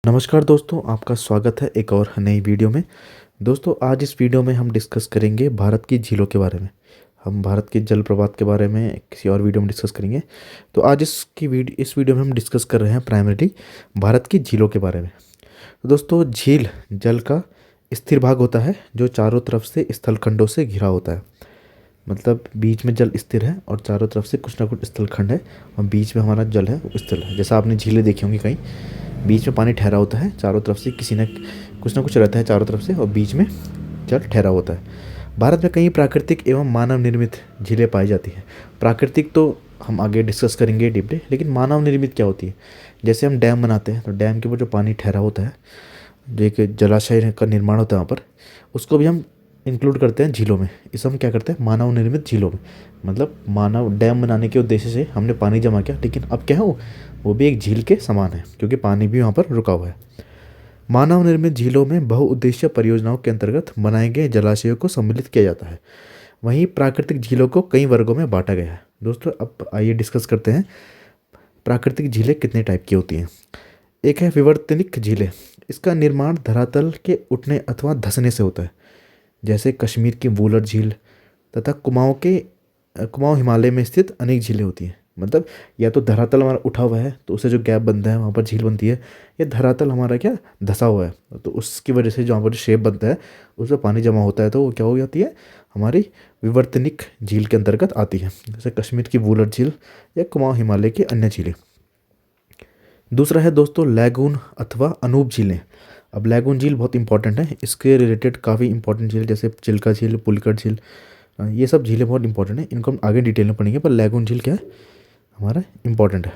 नमस्कार दोस्तों, आपका स्वागत है एक और नई वीडियो में। दोस्तों, आज इस वीडियो में हम डिस्कस करेंगे भारत की झीलों के बारे में। हम भारत के जलप्रपात के बारे में किसी और वीडियो में डिस्कस करेंगे। तो आज इस वीडियो में हम डिस्कस कर रहे हैं प्राइमरीली भारत की झीलों के बारे में। तो दोस्तों, झील जल का स्थिर भाग होता है जो चारों तरफ से स्थलखंडों से घिरा होता है। मतलब बीच में जल स्थिर है और चारों तरफ से कुछ ना कुछ स्थलखंड है और बीच में हमारा जल है वो स्थिर है। जैसा आपने झीलें देखी होंगी, कहीं बीच में पानी ठहरा होता है, चारों तरफ से किसी न कुछ ना कुछ रहता है चारों तरफ से, और बीच में जल ठहरा होता है। भारत में कई प्राकृतिक एवं मानव निर्मित झीलें पाई जाती हैं। प्राकृतिक तो हम आगे डिस्कस करेंगे डीपली, लेकिन मानव निर्मित क्या होती है? जैसे हम डैम बनाते हैं तो डैम के ऊपर जो पानी ठहरा होता है, जो एक जलाशय का निर्माण होता है वहाँ पर, उसको भी हम इंक्लूड करते हैं झीलों में। इसे हम क्या करते हैं? मानव निर्मित झीलों में। मतलब मानव डैम बनाने के उद्देश्य से हमने पानी जमा किया, लेकिन अब क्या है, वो भी एक झील के समान है क्योंकि पानी भी वहाँ पर रुका हुआ है। मानव निर्मित झीलों में बहुउद्देशीय परियोजनाओं के अंतर्गत बनाए गए जलाशयों को सम्मिलित किया जाता है। वहीं प्राकृतिक झीलों को कई वर्गों में बांटा गया है। दोस्तों, अब आइए डिस्कस करते हैं प्राकृतिक झीलें कितने टाइप की होती हैं। एक है विवर्तनिक झीलें। इसका निर्माण धरातल के उठने अथवा धंसने से होता है, जैसे कश्मीर की वूलर झील तथा कुमाऊं हिमालय में स्थित अनेक झीलें होती हैं। मतलब या तो धरातल हमारा उठा हुआ है तो उससे जो गैप बनता है वहाँ पर झील बनती है, या धरातल हमारा क्या धंसा हुआ है तो उसकी वजह से जो वहाँ पर शेप बनता है उसमें पानी जमा होता है, तो वो क्या हो जाती है, हमारी विवर्तनिक झील के अंतर्गत आती है, जैसे कश्मीर की वूलर झील या कुमाऊं हिमालय की अन्य झीलें। दूसरा है दोस्तों लैगून अथवा अनूप झीलें। अब लैगून झील बहुत इंपॉर्टेंट है, इसके रिलेटेड काफ़ी इंपॉर्टेंट झील जैसे चिल्का झील, पुलिकट झील, ये सब झीलें बहुत इंपॉर्टेंट है, इनको हम आगे डिटेल में पढ़ेंगे। पर लैगून झील क्या है, हमारा इम्पॉर्टेंट है,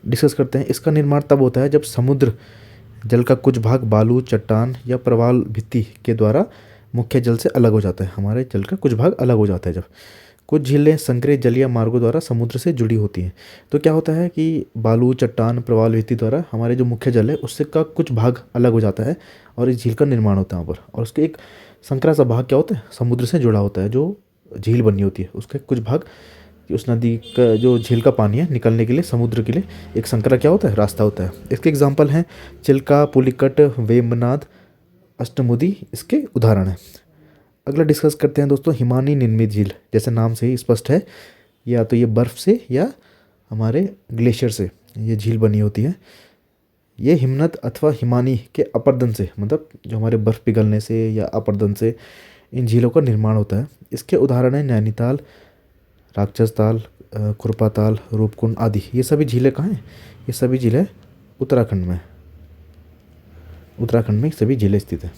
डिस्कस करते हैं। इसका निर्माण तब होता है जब समुद्र जल का कुछ भाग बालू, चट्टान या प्रवाल भित्ति के द्वारा मुख्य जल से अलग हो जाता है। हमारे जल का कुछ भाग अलग हो जाता है जब। कुछ झीलें संकरे जलीय मार्गों द्वारा समुद्र से जुड़ी होती हैं। तो क्या होता है कि बालू, चट्टान, प्रवाल भित्ति द्वारा हमारे जो मुख्य जल है उससे का कुछ भाग अलग हो जाता है और इस झील का निर्माण होता है वहाँ पर। और उसके एक संकरा सा भाग क्या होता है, समुद्र से जुड़ा होता है, जो झील बनी होती है। उसके कुछ भाग उस नदी का जो झील का पानी है निकलने के लिए समुद्र के लिए एक संकरा क्या होता है, रास्ता होता है। इसके एग्जाम्पल हैं चिल्का, पुलिकट, वेम्बनाद, अष्टमुदी इसके उदाहरण हैं। अगला डिस्कस करते हैं दोस्तों हिमानी निर्मित झील। जैसे नाम से ही स्पष्ट है, या तो ये बर्फ़ से या हमारे ग्लेशियर से ये झील बनी होती है। ये हिमनद अथवा हिमानी के अपर्दन से, मतलब जो हमारे बर्फ़ पिघलने से या अपर्दन से इन झीलों का निर्माण होता है। इसके उदाहरण हैं नैनीताल, राक्षस ताल, खुरपा ताल, रूपकुंड आदि। ये सभी झीलें कहाँ हैं? ये सभी झीलें उत्तराखंड में, उत्तराखंड में सभी झीलें स्थित हैं।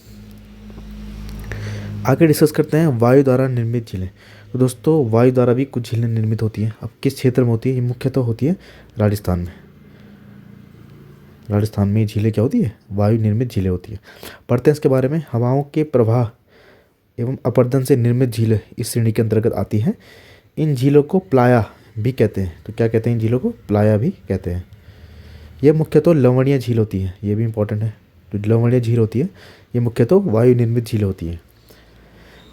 आगे डिस्कस करते हैं वायु द्वारा निर्मित झीलें। तो दोस्तों, वायु द्वारा भी कुछ झीलें निर्मित होती हैं। अब किस क्षेत्र में होती है? ये मुख्यतः होती है राजस्थान में। राजस्थान में झीलें क्या होती है? वायु निर्मित झीलें होती है। पढ़ते हैं इसके बारे में। हवाओं के प्रवाह एवं अपर्दन से निर्मित झीलें इस श्रेणी के अंतर्गत आती हैं। इन झीलों को प्लाया भी कहते हैं। तो क्या कहते हैं इन झीलों को? प्लाया भी कहते हैं। ये मुख्यतः लवणीय झील होती है, ये भी इंपॉर्टेंट है। जो लवणीय झील होती है ये मुख्यतः वायु निर्मित झील होती है।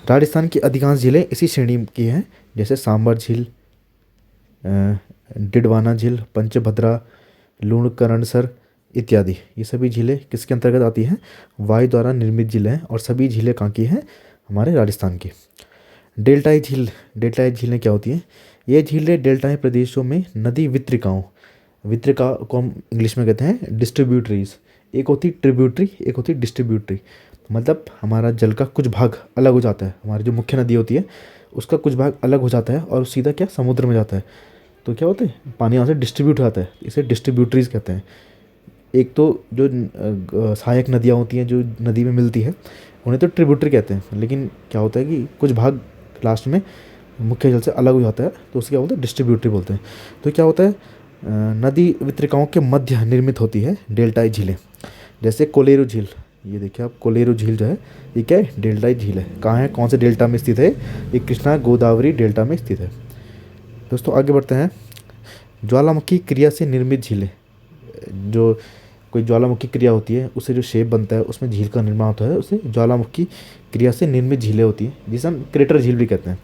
राजस्थान की अधिकांश झीलें इसी श्रेणी की हैं, जैसे सांबर झील, डिडवाना झील, पंचभद्रा, लूणकरणसर इत्यादि। ये सभी झीलें किसके अंतर्गत आती हैं? वायु द्वारा निर्मित झीलें हैं। और सभी झीलें कहाँ की हैं? हमारे राजस्थान की। डेल्टाई झील। डेल्टाई झीलें क्या होती हैं? ये झीलें डेल्टाई प्रदेशों में नदी वितरिकाओं, वितरिका को हम इंग्लिश में कहते हैं डिस्ट्रीब्यूटरीज। एक होती ट्रिब्यूटरी, एक होती डिस्ट्रीब्यूटरी। मतलब हमारा जल का कुछ भाग अलग हो जाता है, हमारी जो मुख्य नदी होती है उसका कुछ भाग अलग हो जाता है और सीधा क्या समुद्र में जाता है। तो क्या होता है, पानी यहाँ से डिस्ट्रीब्यूट हो जाता है, इसे डिस्ट्रीब्यूटरीज कहते हैं। एक तो जो सहायक नदियाँ होती हैं जो नदी में मिलती है उन्हें तो ट्रिब्यूटरी कहते हैं, लेकिन क्या होता है कि कुछ भाग लास्ट में मुख्य जल से अलग हो जाता है तो उसे क्या बोलते हैं? डिस्ट्रीब्यूटरी बोलते हैं। तो क्या होता है, नदी वितरिकाओं के मध्य निर्मित होती है डेल्टाई झीलें। जैसे कोलेरू झील, ये देखिए आप, कोलेरू झील जो है ये क्या है? डेल्टाई झील है। कहाँ है, कौन से डेल्टा में स्थित है? ये कृष्णा गोदावरी डेल्टा में स्थित है। दोस्तों आगे बढ़ते हैं। ज्वालामुखी क्रिया से निर्मित झीलें। जो कोई ज्वालामुखी क्रिया होती है उससे जो शेप बनता है उसमें झील का निर्माण होता है, उसे ज्वालामुखी क्रिया से निर्मित झीलें होती हैं, जिसे हम क्रेटर झील भी कहते हैं।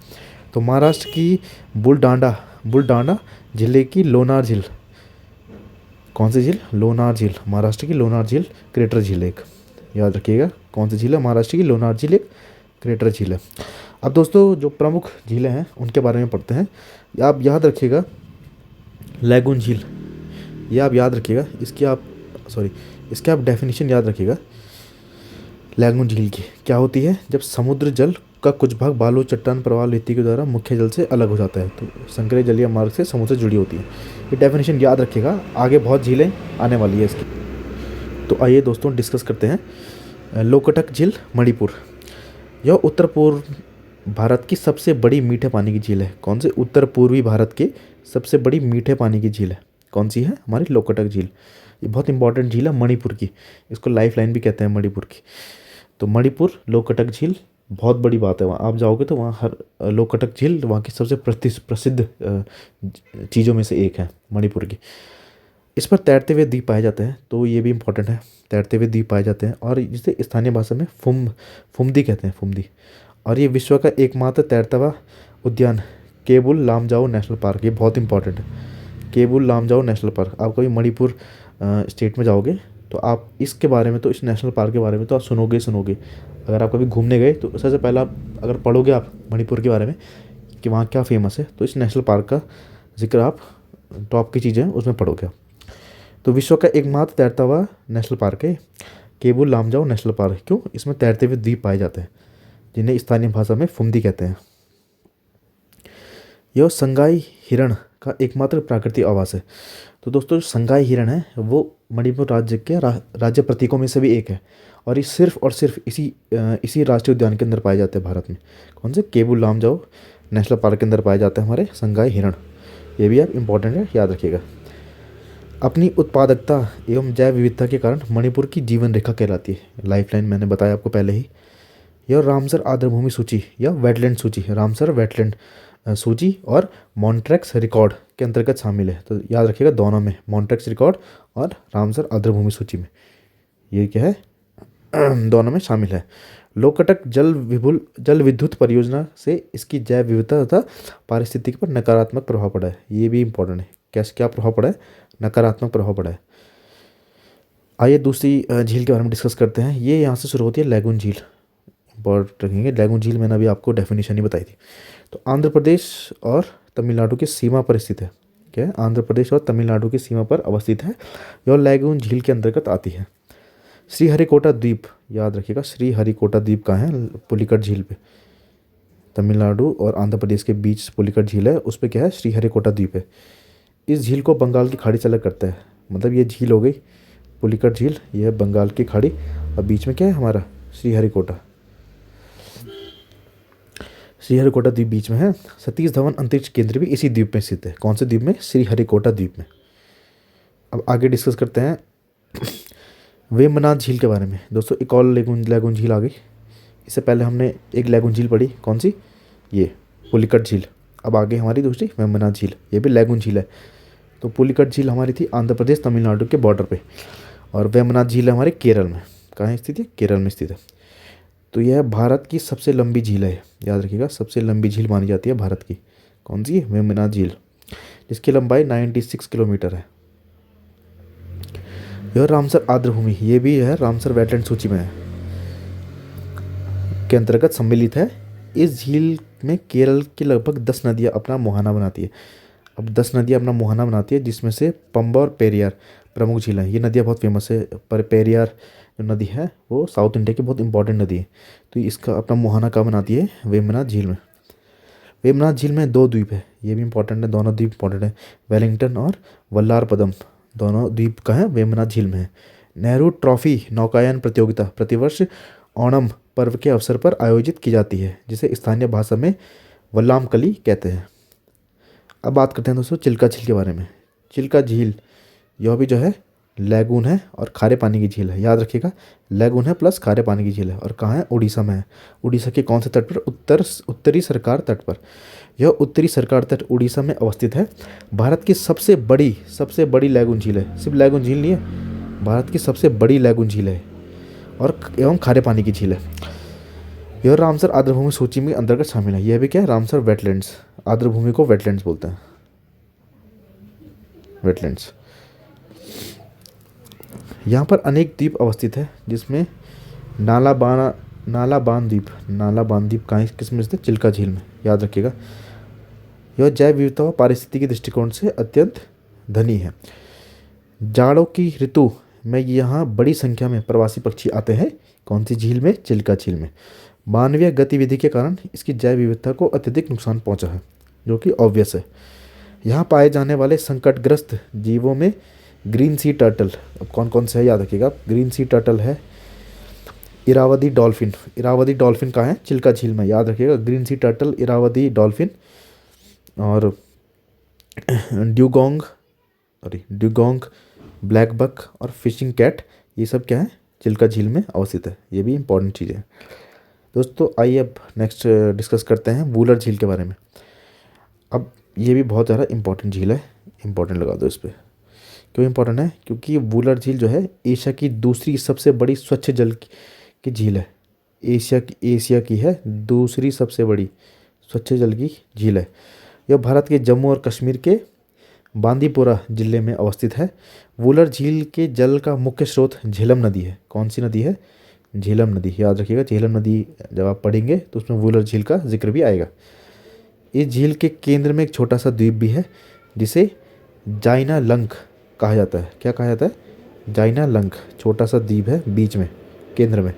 तो महाराष्ट्र की बुलडांडा जिले की लोनार झील कौन सी झील? लोनार झील, महाराष्ट्र की लोनार झील क्रेटर झील एक, याद रखिएगा। कौन सी झील है? महाराष्ट्र की लोनार झील एक क्रेटर झील है। अब दोस्तों जो प्रमुख झीलें हैं उनके बारे में पढ़ते हैं। आप याद रखिएगा लैगून झील, ये आप याद रखिएगा, इसके आप डेफिनेशन याद रखिएगा। लैगून झील की क्या होती है? जब समुद्र जल का कुछ भाग बालू, चट्टान, प्रवाह, रेती के द्वारा मुख्य जल से अलग हो जाता है तो संकरीय जलीय मार्ग से समुद्र से जुड़ी होती है। ये डेफिनेशन याद रखिएगा, आगे बहुत झीलें आने वाली है इसकी। तो आइए दोस्तों डिस्कस करते हैं। लोकटक झील मणिपुर, यह उत्तर पूर्व भारत की सबसे बड़ी मीठे पानी की झील है। कौन से? उत्तर पूर्वी भारत की सबसे बड़ी मीठे पानी की झील है। कौन सी है? हमारी लोकटक झील। ये बहुत इंपॉर्टेंट झील है मणिपुर की, इसको लाइफ लाइन भी कहते हैं मणिपुर की। तो मणिपुर लोकटक झील बहुत बड़ी बात है। वहाँ आप जाओगे तो वहाँ हर लोकटक झील वहाँ की सबसे प्रसिद्ध चीज़ों में से एक है मणिपुर की। इस पर तैरते हुए द्वीप पाए जाते हैं, तो ये भी इम्पोर्टेंट है, तैरते हुए द्वीप पाए जाते हैं और जिसे स्थानीय भाषा में फुमदी कहते हैं, फुमदी। और ये विश्व का एकमात्र तैरता हुआ उद्यान केबुल लामजाओ नेशनल पार्क, ये बहुत इंपॉर्टेंट है। केबुल लामजाओ नेशनल पार्क, आप कभी मणिपुर स्टेट में जाओगे तो आप इसके बारे में, तो इस नेशनल पार्क के बारे में तो आप सुनोगे। अगर आप कभी घूमने गए तो सबसे पहला आप अगर पढ़ोगे आप मणिपुर के बारे में कि वहाँ क्या फेमस है, तो इस नेशनल पार्क का जिक्र आप टॉप की चीज़ें उसमें पढ़ोगे। तो विश्व का एकमात्र तैरता हुआ नेशनल पार्क है केबुल लामजाओ नेशनल पार्क। क्यों? इसमें तैरते हुए द्वीप पाए जाते हैं जिन्हें स्थानीय भाषा में फुमदी कहते हैं। यह संगाई हिरण का एकमात्र प्राकृतिक आवास है। तो दोस्तों जो संगाई हिरण है वो मणिपुर राज्य के राज्य प्रतीकों में से भी एक है और ये सिर्फ और सिर्फ इसी राष्ट्रीय उद्यान के अंदर पाए जाते हैं भारत में। कौन से? केबुल लामजाओ नेशनल पार्क के अंदर पाए जाते हैं हमारे संगाई हिरण। ये भी आप इम्पोर्टेंट है, याद रखिएगा। अपनी उत्पादकता एवं जैव विविधता के कारण मणिपुर की जीवन रेखा कहलाती है। लाइफलाइन मैंने बताया आपको पहले ही। यह रामसर आर्द्रभूमि सूची या वेटलैंड सूची, रामसर वेटलैंड सूची और मॉन्ट्रेक्स रिकॉर्ड के अंतर्गत शामिल है। तो याद रखिएगा दोनों में, मॉन्ट्रेक्स रिकॉर्ड और रामसर आर्द्रभूमि सूची में, ये क्या है दोनों में शामिल है। लोकटक जल विद्युत परियोजना से इसकी जैव विविधता तथा पारिस्थितिकी पर नकारात्मक प्रभाव पड़ा है। ये भी इंपॉर्टेंट है, कैसे क्या प्रभाव पड़ा है? नकारात्मक प्रभाव पड़ा है। आइए दूसरी झील के बारे में डिस्कस करते हैं। ये यहाँ से शुरू होती है लैगून झील, इंपॉर्टेंट रखेंगे। लैगून झील मैंने अभी आपको डेफिनेशन ही बताई थी। तो आंध्र प्रदेश और तमिलनाडु की सीमा पर स्थित है। क्या है? आंध्र प्रदेश और तमिलनाडु की सीमा पर अवस्थित है। यह लैगून झील के अंतर्गत आती है। श्रीहरिकोटा द्वीप, याद रखिएगा श्रीहरिकोटा द्वीप कहाँ है? पुलिकट झील पे। तमिलनाडु और आंध्र प्रदेश के बीच पुलिकट झील है, उस पर क्या है? श्रीहरिकोटा द्वीप है। इस झील को बंगाल की खाड़ी से अलग करता है। मतलब ये झील हो गई पुलिकट झील, ये है बंगाल की खाड़ी और बीच में क्या है हमारा? श्रीहरिकोटा। श्रीहरिकोटा द्वीप बीच में है। सतीश धवन अंतरिक्ष केंद्र भी इसी द्वीप में स्थित है। कौन से द्वीप में? श्रीहरिकोटा द्वीप में। अब आगे डिस्कस करते हैं वेम्बनाथ झील के बारे में। दोस्तों एक और लैगून झील आ गई। इससे पहले हमने एक लैगून झील पढ़ी, कौन सी? ये पुलिकट झील। अब आगे हमारी दूसरी वेम्बनाथ झील, ये भी लैगून झील है। तो पुलिकट झील हमारी थी आंध्र प्रदेश तमिलनाडु के बॉर्डर पे और वेम्बनाथ झील हमारे केरल में। कहाँ स्थित है? केरल में स्थित है। तो यह भारत की सबसे लंबी झील है, याद रखिएगा, सबसे लंबी झील मानी जाती है भारत की। कौन सी है? वेम्बनाथ झील, जिसकी लंबाई 96 किलोमीटर है। यह रामसर आर्द्रभूमि, ये भी है रामसर वेटलैंड सूची में है, के अंतर्गत सम्मिलित है। इस झील में केरल की लगभग 10 नदियाँ अपना मुहाना बनाती है। अब 10 नदियाँ अपना मुहाना बनाती है, जिसमें से पंबा और पेरियार प्रमुख झील हैं। ये नदियाँ बहुत फेमस है, पर पेरियार जो नदी है वो साउथ इंडिया की बहुत इंपॉर्टेंट नदी है। तो इसका अपना मुहाना कहाँ बनाती है? वेम्बनाथ झील में। वेम्बनाथ झील में 2 द्वीप है, ये भी इंपॉर्टेंट है, दोनों द्वीप इंपॉर्टेंट है। वेलिंगटन और वल्लारपदम, दोनों द्वीप कहाँ है? वेम्बनाथ झील में है। नेहरू ट्रॉफी नौकायन प्रतियोगिता प्रतिवर्ष ओणम पर्व के अवसर पर आयोजित की जाती है, जिसे स्थानीय भाषा में वल्लामकली कहते हैं। अब बात करते हैं दोस्तों चिल्का झील के बारे में। चिल्का झील यह भी जो है लैगून है और खारे पानी की झील है, याद रखिएगा। लैगून है प्लस खारे पानी की झील है और कहाँ है? उड़ीसा में है। उड़ीसा के कौन से तट पर? उत्तरी सरकार तट पर। यह उत्तरी सरकार तट उड़ीसा में अवस्थित है। भारत की सबसे बड़ी लैगून झील है। सिर्फ लैगून झील नहीं है, भारत की सबसे बड़ी लैगून झील है और एवं खारे पानी की झील है। यह रामसर आर्द्रभूमि सूची में अंतर्गत शामिल है। यह भी क्या है? रामसर वेटलैंड्स, आर्द्रभूमि को वेटलैंड्स बोलते हैं, वेटलैंड्स। यहाँ पर अनेक द्वीप अवस्थित है, जिसमें नालाबाना नालाबान द्वीप कहाँ किस में स्थित है? चिल्का झील में, याद रखिएगा। यह जैव विविधता व पारिस्थितिकी दृष्टिकोण से अत्यंत धनी है। जाड़ों की ऋतु में यहाँ बड़ी संख्या में प्रवासी पक्षी आते हैं। कौन सी झील में? चिल्का झील में। मानवीय गतिविधि के कारण इसकी जैव विविधता को अत्यधिक नुकसान पहुंचा है, जो कि ऑब्वियस है। यहाँ पाए जाने वाले संकटग्रस्त जीवों में ग्रीन सी टर्टल, अब कौन कौन से है याद रखिएगा। ग्रीन सी टर्टल है, इरावदी डॉल्फिन कहाँ है? चिल्का झील में, याद रखिएगा। Green sea turtle, Irrawaddy dolphin और ड्यूगोंग, ब्लैक बक और फिशिंग कैट, ये सब क्या है? चिल्का झील में अवस्थित है। ये भी इंपॉर्टेंट चीज़ है। दोस्तों आइए अब नेक्स्ट डिस्कस करते हैं वूलर झील के बारे में। अब ये भी बहुत ज़्यादा इंपॉर्टेंट झील है, इंपॉर्टेंट लगा दो इस पर। क्यों इंपॉर्टेंट है? क्योंकि वूलर झील जो है एशिया की दूसरी सबसे बड़ी स्वच्छ जल की झील है। एशिया की है दूसरी सबसे बड़ी स्वच्छ जल की झील है। यह भारत के जम्मू और कश्मीर के बांदीपुरा जिले में अवस्थित है। वूलर झील के जल का मुख्य स्रोत झेलम नदी है। कौन सी नदी है? झेलम नदी, याद रखिएगा। झेलम नदी जब आप पढ़ेंगे तो उसमें वूलर झील का जिक्र भी आएगा। इस झील के केंद्र में एक छोटा सा द्वीप भी है, जिसे जाइना लंक कहा जाता है। क्या कहा जाता है? जाइना लंक। छोटा सा द्वीप है बीच में, केंद्र में,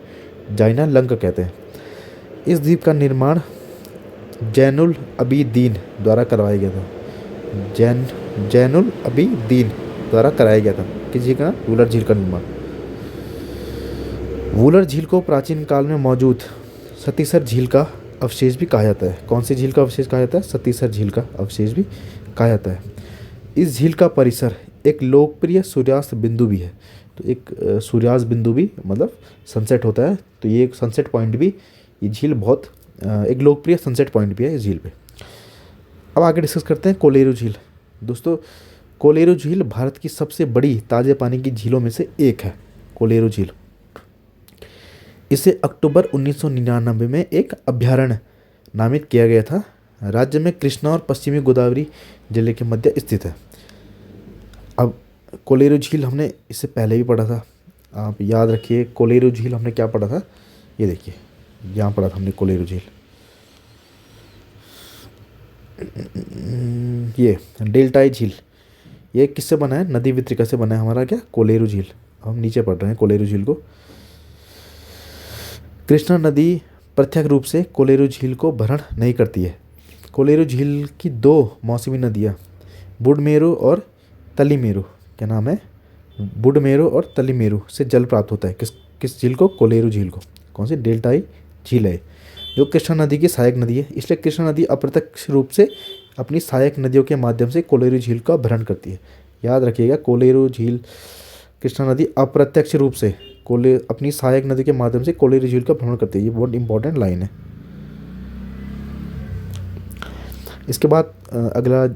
जाइना लंक कहते हैं। इस द्वीप का निर्माण जैनुल अबीदीन द्वारा करवाया गया था। जैनुल अबीदीन द्वारा कराया गया था। किस झील का? वूलर झील का निर्माण। वूलर झील को प्राचीन काल में मौजूद सतीसर झील का अवशेष भी कहा जाता है। कौन सी झील का अवशेष कहा जाता है? सतीसर झील का अवशेष भी कहा जाता है। इस झील का परिसर एक लोकप्रिय सूर्यास्त बिंदु भी है। तो एक सूर्यास्त बिंदु भी मतलब सनसेट होता है, तो ये एक सनसेट पॉइंट भी, ये झील बहुत एक लोकप्रिय सनसेट पॉइंट भी है इस झील पे। अब आगे डिस्कस करते हैं कोलेरू झील। दोस्तों कोलेरू झील भारत की सबसे बड़ी ताज़े पानी की झीलों में से एक है। कोलेरू झील, इसे अक्टूबर 1999 में एक अभ्यारण्य नामित किया गया था। राज्य में कृष्णा और पश्चिमी गोदावरी जिले के मध्य स्थित है। अब कोलेरू झील हमने इससे पहले भी पढ़ा था, आप याद रखिए। कोलेरू झील हमने क्या पढ़ा था? ये देखिए, यहाँ पढ़ा था हमने कोलेरू झील। ये डेल्टाई झील, ये किससे बना है? नदी वितरिका से बना है हमारा क्या? कोलेरू झील। हम नीचे पढ़ रहे हैं कोलेरू झील को। कृष्णा नदी प्रत्यक्ष रूप से कोलेरू झील को भरण नहीं करती है। कोलेरू झील की दो मौसमी नदियाँ बुडमेरू और तलीमेरू, क्या नाम है? बुडमेरू और तलीमेरू से जल प्राप्त होता है। किस झील को? कोलेरू झील को। कौन सी? डेल्टाई झील है, जो कृष्णा नदी की सहायक नदी है। इसलिए कृष्णा नदी अप्रत्यक्ष रूप से अपनी सहायक नदियों के माध्यम से कोलेरू झील का भरण करती है। याद रखिएगा, कोलेरू झील, कृष्णा नदी अप्रत्यक्ष रूप से अपनी सहायक नदी के माध्यम से कोलेरू झील का भ्रमण करती है। ये बहुत इंपॉर्टेंट लाइन है। इसके बाद अगला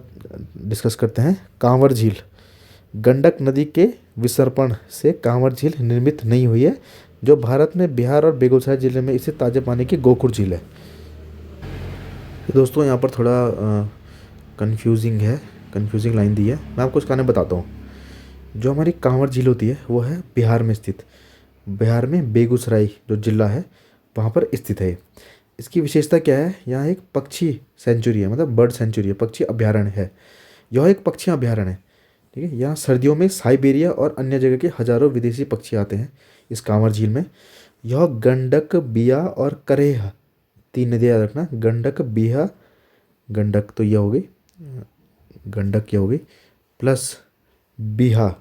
डिस्कस करते हैं कांवर झील। गंडक नदी के विसर्पण से कांवर झील निर्मित नहीं हुई है, जो भारत में बिहार और बेगूसराय जिले में इसे ताजे पानी की गोखुर झील है। दोस्तों यहाँ पर थोड़ा कंफ्यूजिंग लाइन दी है, मैं आपको इसका नाम बताता हूँ। जो हमारी कांवर झील होती है वो है बिहार में स्थित, बिहार में बेगूसराय जो जिला है वहाँ पर स्थित है। इसकी विशेषता क्या है? यहाँ एक पक्षी सेंचुरी है, मतलब बर्ड सेंचुरी है, पक्षी अभ्यारण्य है। यह एक पक्षी अभ्यारण्य है, ठीक है। यहाँ सर्दियों में साइबेरिया और अन्य जगह के हजारों विदेशी पक्षी आते हैं इस कांवर झील में। यह गंडक, बिया और करेह, तीन नदियाँ याद रखना। गंडक, बिया, गंडक तो यह हो गई, गंडक यह हो गई, प्लस बिया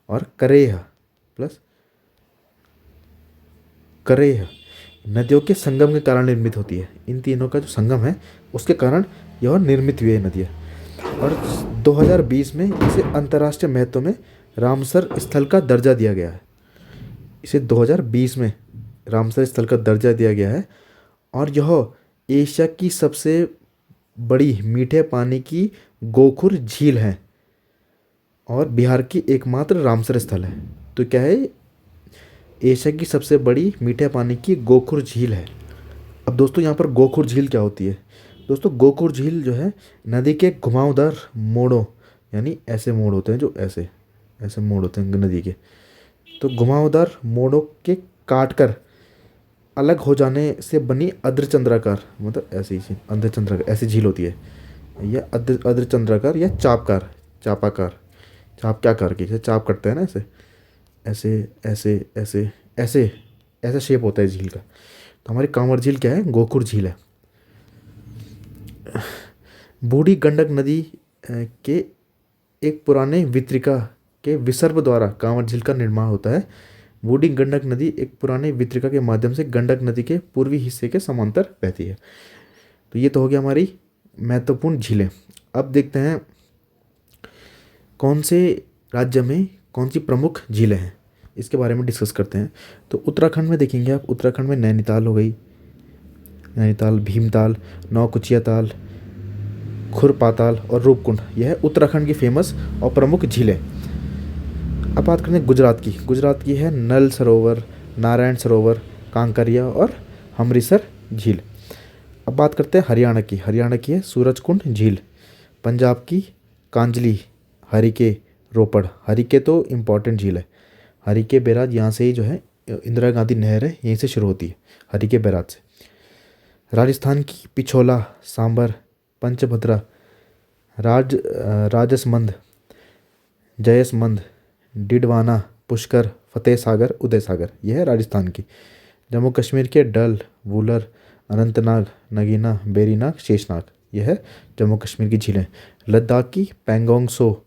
और करेह प्लस करेह नदियों के संगम के कारण निर्मित होती है। इन तीनों का जो संगम है उसके कारण यह निर्मित हुई है नदियाँ। और 2020 में इसे अंतर्राष्ट्रीय महत्व में रामसर स्थल का दर्जा दिया गया है। इसे 2020 में रामसर स्थल का दर्जा दिया गया है। और यह एशिया की सबसे बड़ी मीठे पानी की गोखुर झील है और बिहार की एकमात्र रामसर स्थल है। तो क्या है? एशिया की सबसे बड़ी मीठे पानी की गोखुर झील है। अब दोस्तों यहाँ पर गोखुर झील क्या होती है? दोस्तों गोखुर झील जो है नदी के घुमावदार मोड़ों यानी ऐसे मोड़ होते हैं जो ऐसे ऐसे मोड़ होते हैं नदी के। तो घुमावदार मोड़ों के काट कर अलग हो जाने से बनी अर्धचंद्राकार, मतलब ऐसी झील अर्धचंद्राकार ऐसी झील होती है, या अर्धचंद्राकार या चापकार, चापाकार, चाप क्या कार की, जैसे चाप करते हैं ना ऐसे ऐसे ऐसे ऐसे ऐसे ऐसा शेप होता है झील का। तो हमारी कांवर झील क्या है, गोखुर झील है। बूढ़ी गंडक नदी के एक पुराने वितरिका के विसर्ग द्वारा कांवर झील का निर्माण होता है। बूढ़ी गंडक नदी एक पुराने वितरिका के माध्यम से गंडक नदी के पूर्वी हिस्से के समांतर बहती है। तो ये तो हो गया हमारी महत्वपूर्ण झीलें। अब देखते हैं कौन से राज्य में कौन सी प्रमुख झीलें हैं, इसके बारे में डिस्कस करते हैं। तो उत्तराखंड में देखेंगे आप, उत्तराखंड में नैनीताल हो गई, नैनीताल, भीमताल, नौकुचिया ताल, खुरपाताल और रूपकुंड, यह है उत्तराखंड की फेमस और प्रमुख झीलें। अब बात करते हैं गुजरात की। गुजरात की है नल सरोवर, नारायण सरोवर, कांकरिया और अमृतसर झील। अब बात करते हैं हरियाणा की। हरियाणा की है सूरजकुंड झील। पंजाब की कांजली, हरिके, रोपड़। हरिके तो इम्पॉर्टेंट झील है। हरिके बैराज यहाँ से ही जो है इंदिरा गांधी नहर है, यहीं से शुरू होती है, हरिके बैराज से। राजस्थान की पिछोला, सांबर, पंचभद्रा, राजसमंद, जयसमंद, डिडवाना, पुष्कर, फतेह सागर, उदय सागर, यह है राजस्थान की। जम्मू कश्मीर के डल, वूलर, अनंतनाग, नगीना, बेरीनाग, शेषनाग, यह है जम्मू कश्मीर की झीलें। लद्दाख की पैंगोंग सो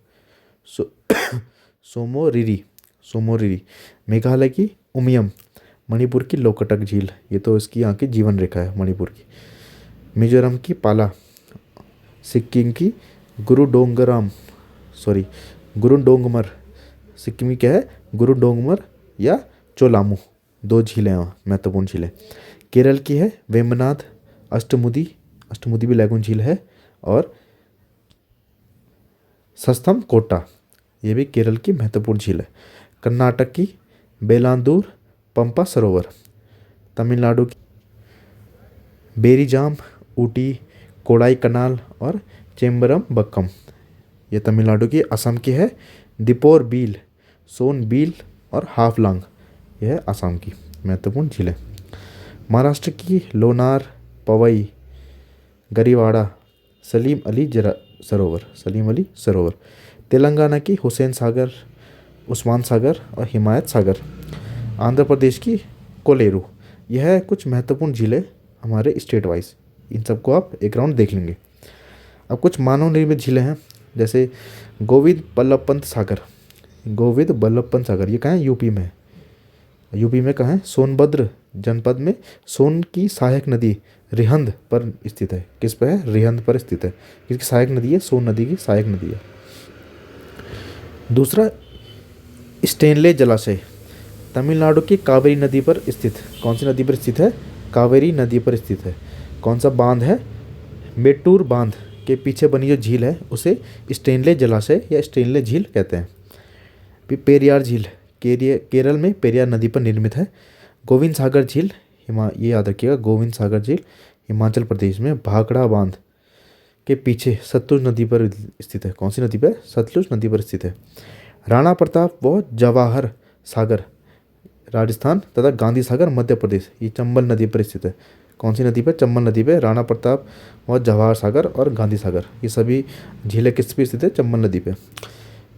सोमोरिरी, सोमोरिरी। मेघालय की उमियम। मणिपुर की लोकटक झील, ये तो इसकी यहाँ की जीवन रेखा है मणिपुर की। मिजोरम की पाला। सिक्किम की गुरुडोंगमर। सिक्किम की क्या है, गुरुडोंगमर या चोलामू, दो झीलें हैं महत्वपूर्ण झीलें। केरल की है वेम्बनाड, अष्टमुदी, अष्टमुदी भी लैगून झील है, और सस्थम कोट्टा, ये भी केरल की महत्वपूर्ण झील है। कर्नाटक की बेलांदूर, पंपा सरोवर। तमिलनाडु की बेरीजाम, ऊटी, कोडाई कनाल और चेम्बरम बक्कम, ये तमिलनाडु की। असम की है दीपोर बील, सोन बील और हाफलांग, यह है असम की महत्वपूर्ण झीलें। महाराष्ट्र की लोनार, पवई, गरिवाड़ा, सलीम अली सरोवर। तेलंगाना की हुसैन सागर, उस्मान सागर और हिमायत सागर। आंध्र प्रदेश की कोलेरू। यह है कुछ महत्वपूर्ण झीलें हमारे स्टेट वाइज, इन सबको आप एक राउंड देख लेंगे। अब कुछ मानव निर्मित झीलें हैं, जैसे गोविंद बल्लभ पंत सागर। गोविंद बल्लभ पंत सागर ये कहाँ है, यूपी में है। यूपी में कहाँ है, सोनभद्र जनपद में सोन की सहायक नदी रिहंद पर स्थित है। किस पे है, रिहंद पर स्थित है। किसकी सहायक नदी है, सोन नदी की सहायक नदी है। दूसरा स्टेनले जलाशय, तमिलनाडु की कावेरी नदी पर स्थित। कौन सी नदी पर स्थित है, कावेरी नदी पर स्थित है। कौन सा बांध है, मेट्टूर बांध के पीछे बनी जो झील है उसे स्टेनले जलाशय या स्टेनले झील कहते हैं। फिर पेरियार झील, केरल में पेरियार नदी पर निर्मित है। गोविंद सागर झील, ये याद रखिएगा, गोविंद सागर झील हिमाचल प्रदेश में भाखड़ा बांध के पीछे सतलुज नदी पर स्थित है। कौन सी नदी पर, सतलुज नदी पर स्थित है। राणा प्रताप व जवाहर सागर राजस्थान तथा गांधी सागर मध्य प्रदेश, ये चंबल नदी पर स्थित है। कौन सी नदी पर, चंबल नदी पर। राणा प्रताप व जवाहर सागर और गांधी सागर, ये सभी झीलें किस पे स्थित है, चंबल नदी पे।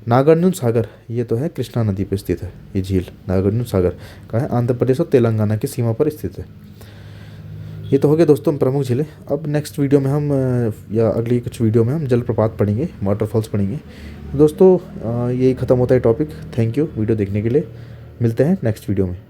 नागार्जुन सागर, ये तो है कृष्णा नदी पर स्थित है। ये झील नागार्जुन सागर का है, आंध्र प्रदेश और तेलंगाना की सीमा पर स्थित है। ये तो हो गया दोस्तों प्रमुख झीलें। अब नेक्स्ट वीडियो में हम या अगली कुछ वीडियो में हम जलप्रपात पढ़ेंगे, वाटरफॉल्स पढ़ेंगे। दोस्तों यही ख़त्म होता है टॉपिक। थैंक यू वीडियो देखने के लिए। मिलते हैं नेक्स्ट वीडियो में।